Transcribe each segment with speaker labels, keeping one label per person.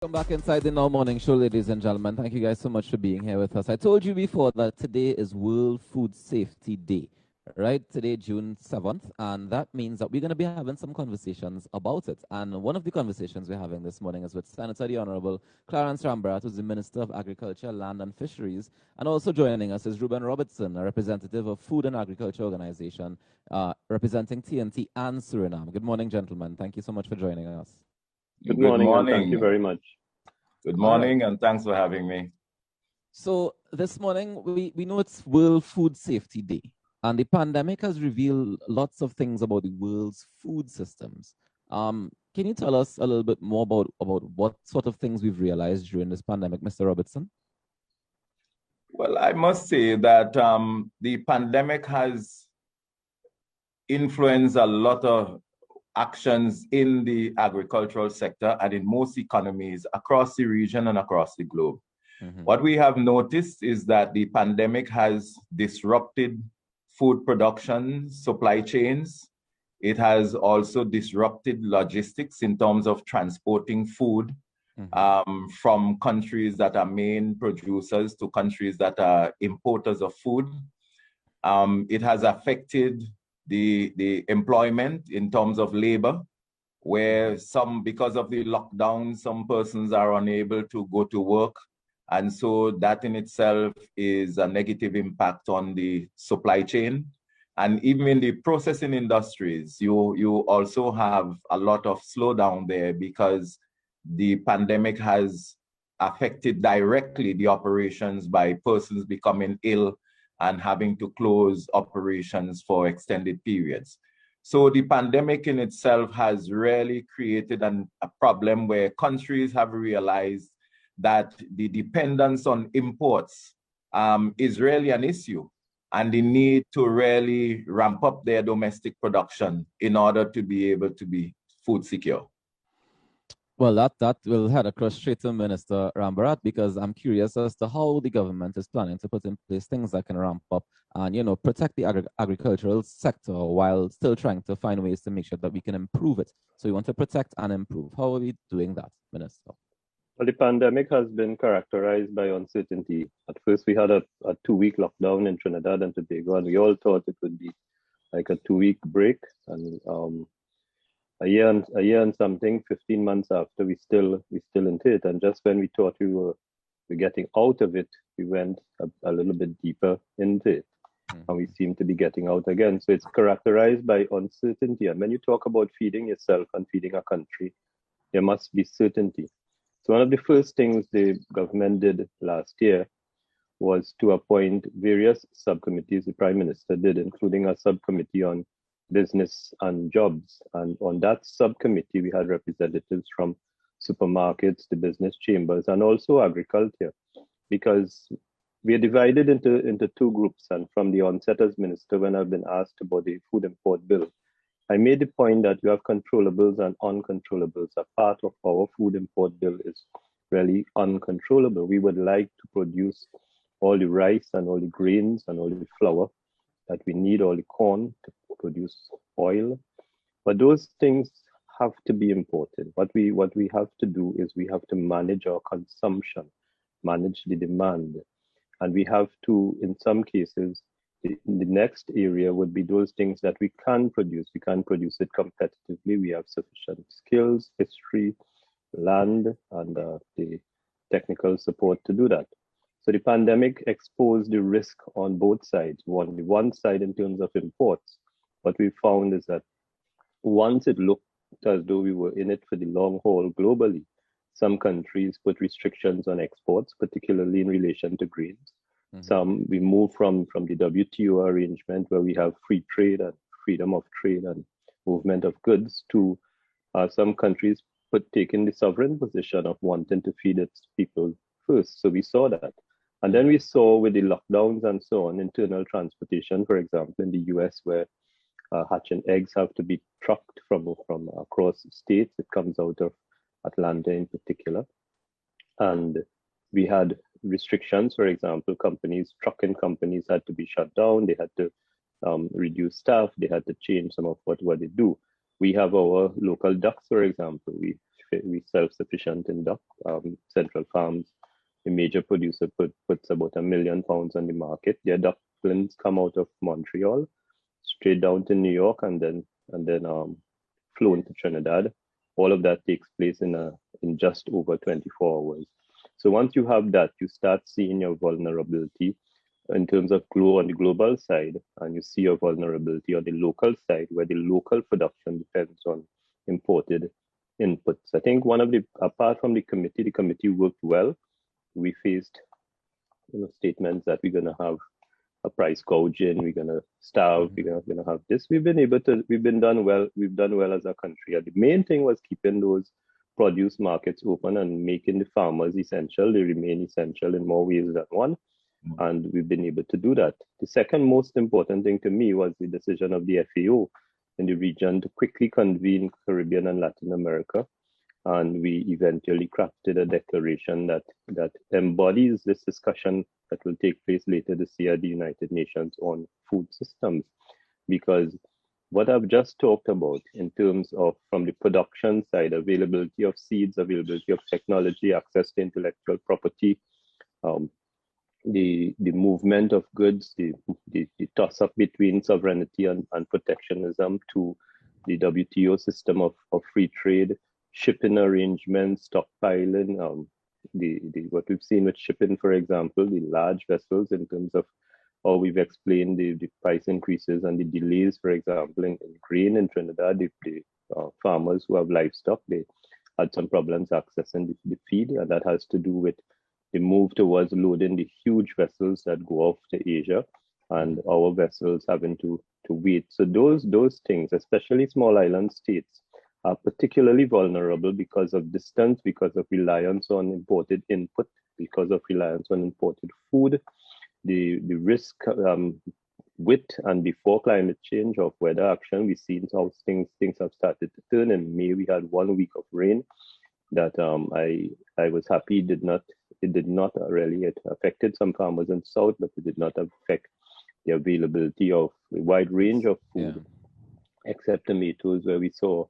Speaker 1: Welcome back inside the Now Morning Show, ladies and gentlemen. Thank you guys so much for being here with us. I told you before that today is World Food Safety Day, right? Today, June 7th, and that means that we're going to be having some conversations about it. And one of the conversations we're having this morning is with Senator the Honorable Clarence Rambarat, who's the Minister of Agriculture, Land and Fisheries. And also joining us is Ruben Robertson, a representative of Food and Agriculture Organization, representing TNT and Suriname. Good morning, gentlemen. Thank you so much for joining us.
Speaker 2: Good morning, and thank you very much.
Speaker 3: Good morning, and thanks for having me.
Speaker 1: So this morning, we know it's World Food Safety Day, and the pandemic has revealed lots of things about the world's food systems. Can you tell us a little bit more about what sort of things we've realized during this pandemic, Mr. Robertson?
Speaker 3: Well, I must say that the pandemic has influenced a lot of actions in the agricultural sector and in most economies across the region and across the globe. What we have noticed is that the pandemic has disrupted food production, supply chains. It has also disrupted logistics in terms of transporting food from countries that are main producers to countries that are importers of food. It has affected the employment in terms of labor, where because of the lockdown, some persons are unable to go to work. And so that in itself is a negative impact on the supply chain. And even in the processing industries, you also have a lot of slowdown there because the pandemic has affected directly the operations by persons becoming ill and having to close operations for extended periods. So the pandemic in itself has really created a problem where countries have realized that the dependence on imports is really an issue, and the need to really ramp up their domestic production in order to be able to be food secure.
Speaker 1: Well, that will head across straight to Minister Rambarat, because I'm curious as to how the government is planning to put in place things that can ramp up and, protect the agricultural sector while still trying to find ways to make sure that we can improve it. So we want to protect and improve. How are we doing that, Minister?
Speaker 2: Well, the pandemic has been characterized by uncertainty. At first, we had a 2-week lockdown in Trinidad and Tobago, and we all thought it would be like a 2-week break. And a year and something, 15 months after, we still into it. And just when we thought we were getting out of it, we went a little bit deeper into it, and we seem to be getting out again. So it's characterized by uncertainty. And when you talk about feeding yourself and feeding a country, there must be certainty. So one of the first things the government did last year was to appoint various subcommittees. The Prime Minister did, including a subcommittee on business and jobs. And on that subcommittee, we had representatives from supermarkets, the business chambers, and also agriculture, because we are divided into two groups. And from the onset as minister, when I've been asked about the food import bill, I made the point that you have controllables and uncontrollables. A part of our food import bill is really uncontrollable. We would like to produce all the rice and all the grains and all the flour that we need, all the corn to produce oil. But those things have to be imported. What we have to do is we have to manage our consumption, manage the demand. And we have to, in some cases, the next area would be those things that we can produce. We can produce it competitively. We have sufficient skills, history, land, and the technical support to do that. So the pandemic exposed the risk on both sides. One side in terms of imports, what we found is that once it looked as though we were in it for the long haul globally, some countries put restrictions on exports, particularly in relation to grains. Some we moved from the WTO arrangement, where we have free trade and freedom of trade and movement of goods, to some countries taking the sovereign position of wanting to feed its people first. So we saw that. And then we saw with the lockdowns and so on, internal transportation, for example, in the US, where hatching eggs have to be trucked from across states. It comes out of Atlanta in particular. And we had restrictions. For example, trucking companies had to be shut down. They had to reduce staff. They had to change some of what they do. We have our local ducks, for example. We we self-sufficient in duck. Central Farms, the major producer, puts about 1 million pounds on the market. Their ducklings come out of Montreal, straight down to New York, and then flown to Trinidad. All of that takes place in just over 24 hours. So once you have that, you start seeing your vulnerability in terms of on the global side, and you see your vulnerability on the local side, where the local production depends on imported inputs. I think apart from the committee worked well. We faced, statements that we're going to have a price gouging, we're going to starve, we're going to have this. We've done well as a country. And the main thing was keeping those produce markets open and making the farmers essential. They remain essential in more ways than one. And we've been able to do that. The second most important thing to me was the decision of the FAO in the region to quickly convene Caribbean and Latin America. And we eventually crafted a declaration that embodies this discussion that will take place later this year at the United Nations on food systems. Because what I've just talked about in terms of, from the production side, availability of seeds, availability of technology, access to intellectual property, the movement of goods, the toss-up between sovereignty and protectionism, to the WTO system of free trade, shipping arrangements, stockpiling, what we've seen with shipping, for example, the large vessels, in terms of how we've explained the price increases and the delays, for example, in grain in Trinidad. The farmers who have livestock, they had some problems accessing the feed, and that has to do with the move towards loading the huge vessels that go off to Asia, and our vessels having to wait. So those things, especially small island states, are particularly vulnerable because of distance, because of reliance on imported input, because of reliance on imported food. The risk with and before climate change of weather action, we've seen how things have started to turn. In May, we had 1 week of rain that I was happy it did not really. It affected some farmers in South, but it did not affect the availability of a wide range of food, except tomatoes, where we saw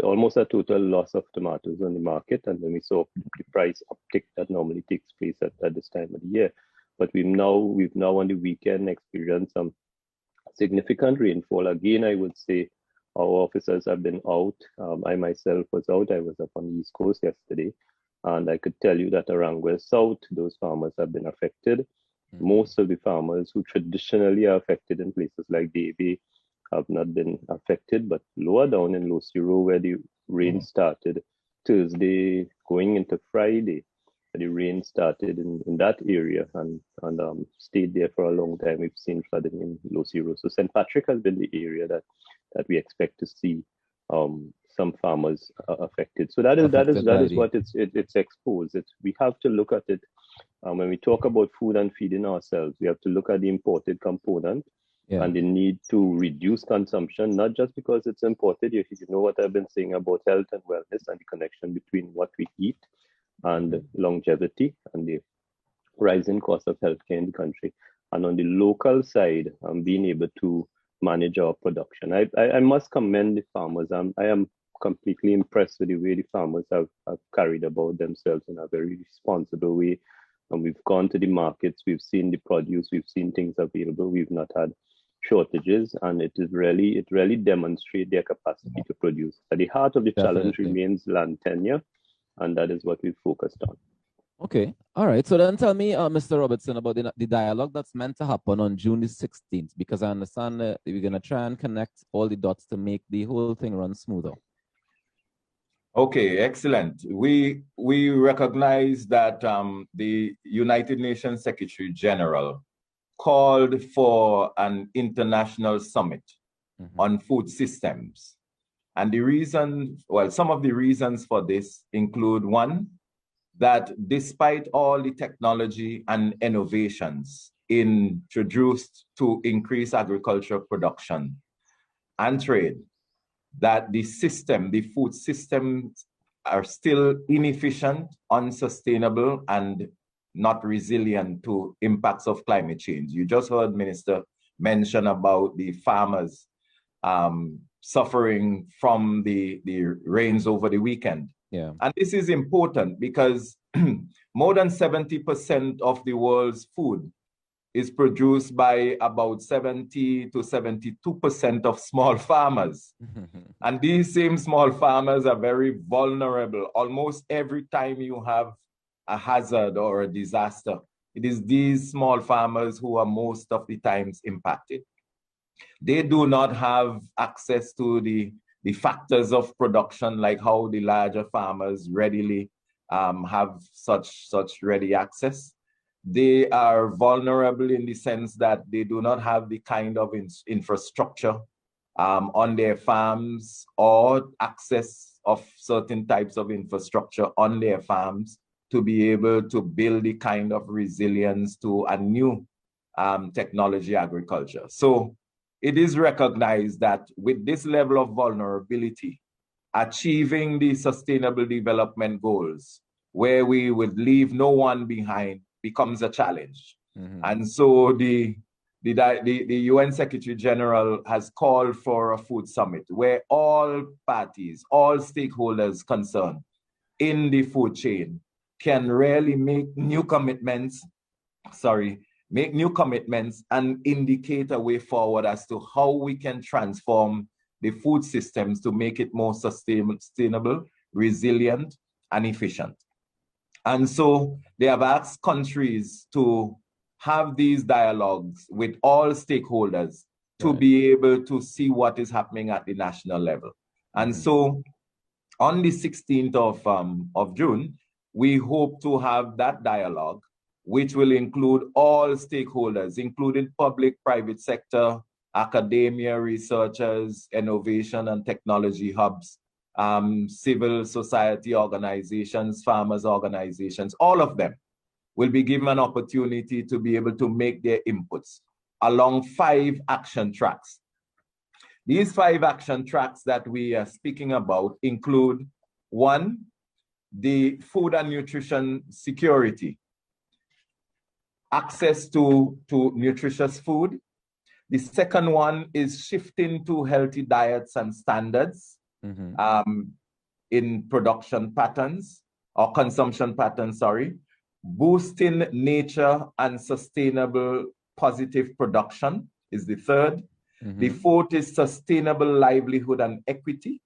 Speaker 2: almost a total loss of tomatoes on the market, and then we saw the price uptick that normally takes place at this time of the year. But we've now on the weekend experienced some significant rainfall. Again, I would say our officers have been out. I myself was out. I was up on the East Coast yesterday, and I could tell you that Arangua South, those farmers have been affected. Most of the farmers who traditionally are affected in places like Davie have not been affected, but lower down in Losiro, where the rain started Thursday going into Friday, the rain started in that area and stayed there for a long time. We've seen flooding in Losiro. So St. Patrick has been the area that we expect to see some farmers affected. So that is what it's exposed. We have to look at it when we talk about food and feeding ourselves. We have to look at the imported component. And the need to reduce consumption, not just because it's imported. You know what I've been saying about health and wellness and the connection between what we eat and longevity and the rising cost of healthcare in the country. And on the local side, being able to manage our production. I must commend the farmers. I am completely impressed with the way the farmers have carried about themselves in a very responsible way. And we've gone to the markets, we've seen the produce, we've seen things available. We've not had shortages, and it really demonstrates their capacity to produce. At the heart of the challenge remains land tenure, and that is what we've focused on.
Speaker 1: Okay, all right. So then tell me, Mr. Robertson, about the dialogue that's meant to happen on June the 16th, because I understand we're going to try and connect all the dots to make the whole thing run smoother.
Speaker 3: Okay, excellent. We recognize that the United Nations Secretary General called for an international summit on food systems. And some of the reasons for this include, one, that despite all the technology and innovations introduced to increase agricultural production and trade, that the food systems are still inefficient, unsustainable, and not resilient to impacts of climate change. You just heard Minister mention about the farmers suffering from the rains over the weekend.
Speaker 1: Yeah.
Speaker 3: And this is important because more than 70% of the world's food is produced by about 70 to 72% of small farmers. And these same small farmers are very vulnerable. Almost every time you have a hazard or a disaster, it is these small farmers who are most of the times impacted. They do not have access to the factors of production like how the larger farmers readily have such ready access. They are vulnerable in the sense that they do not have the kind of infrastructure on their farms or access of certain types of infrastructure on their farms to be able to build the kind of resilience to a new technology agriculture. So it is recognized that with this level of vulnerability, achieving the Sustainable Development Goals, where we would leave no one behind, becomes a challenge. And so the UN Secretary General has called for a food summit where all parties, all stakeholders concerned in the food chain can really make new commitments and indicate a way forward as to how we can transform the food systems to make it more sustainable, resilient, and efficient. And so they have asked countries to have these dialogues with all stakeholders to be able to see what is happening at the national level. And so on the 16th of June, we hope to have that dialogue, which will include all stakeholders, including public, private sector, academia, researchers, innovation and technology hubs, civil society organizations, farmers organizations, all of them will be given an opportunity to be able to make their inputs along 5 action tracks. These 5 action tracks that we are speaking about include 1, the food and nutrition security, access to nutritious food. The second one is shifting to healthy diets and standards in production patterns or consumption patterns, sorry. Boosting nature and sustainable positive production is the third. The fourth is sustainable livelihood and equity.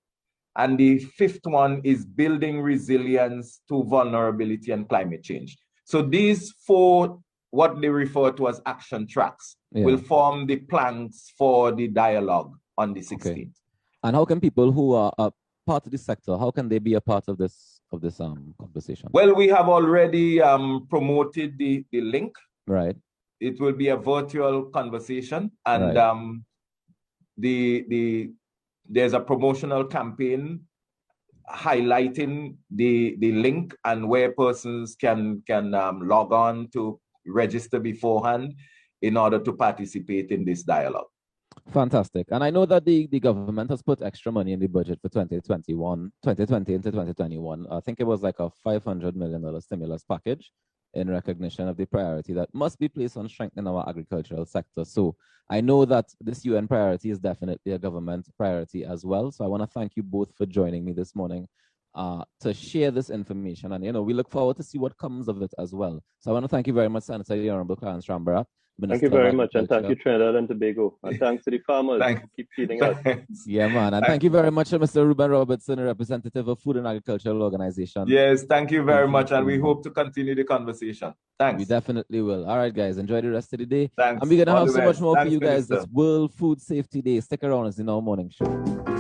Speaker 3: And the fifth one is building resilience to vulnerability and climate change. So these 4, what they refer to as action tracks, will form the planks for the dialogue on the 16th.
Speaker 1: Okay. And how can people who are part of the sector, how can they be a part of this conversation?
Speaker 3: Well, we have already promoted the link.
Speaker 1: Right.
Speaker 3: It will be a virtual conversation, and there's a promotional campaign highlighting the link and where persons can log on to register beforehand in order to participate in this dialogue.
Speaker 1: Fantastic. And I know that the government has put extra money in the budget for 2020 into 2021. I think it was like a $500 million stimulus package in recognition of the priority that must be placed on strengthening our agricultural sector. So I know that this UN priority is definitely a government priority as well. So I want to thank you both for joining me this morning to share this information. And, we look forward to see what comes of it as well. So I want to thank you very much, Senator Honorable Clarence Rambarat.
Speaker 2: Thank you very much, and thank you, Trinidad and Tobago. And thanks to the farmers who keep feeding us.
Speaker 1: Yeah, man. And thank you very much, Mr. Ruben Robertson, a representative of Food and Agricultural Organization.
Speaker 3: Yes, thank you very much, and we hope to continue the conversation. Thanks.
Speaker 1: We definitely will. All right, guys, enjoy the rest of the day.
Speaker 3: Thanks.
Speaker 1: And we're going to have so much more for you guys. It's World Food Safety Day. Stick around. It's the Now Morning Show.